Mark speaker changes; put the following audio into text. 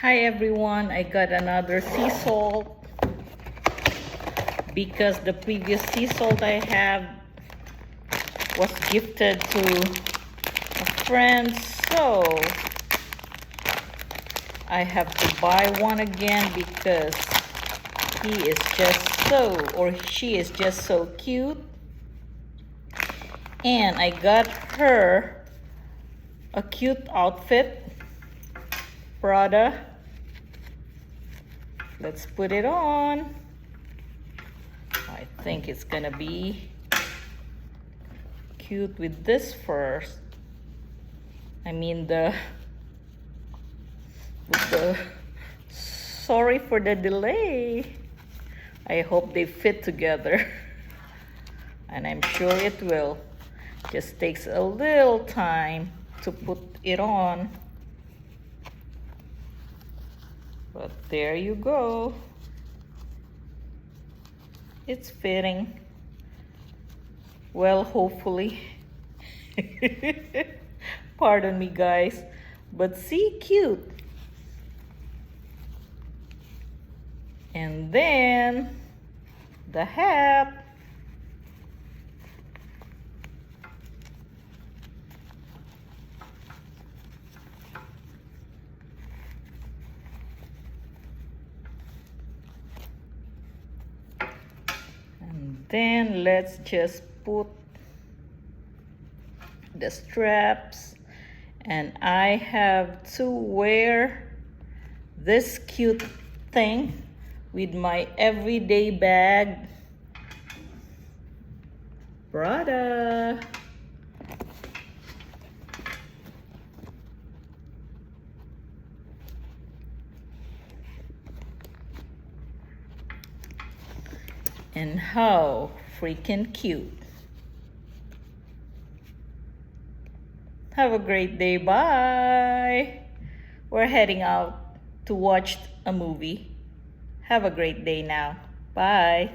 Speaker 1: Hi everyone, I got another sea salt because the previous sea salt I have was gifted to a friend, so I have to buy one again because he is just so, or she is just so cute. And I got her a cute outfit, Prada. Let's put it on. I think it's gonna be cute with this first. I mean sorry for the delay. I hope they fit together. And I'm sure it will. Just takes a little time to put it on. But there you go. It's fitting. Well, hopefully. Pardon me, guys. But see, cute. And then the hat. And then let's just put the straps, and I have to wear this cute thing with my everyday bag, Prada. And how freaking cute. Have a great day. Bye. We're heading out to watch a movie. Have a great day now. Bye.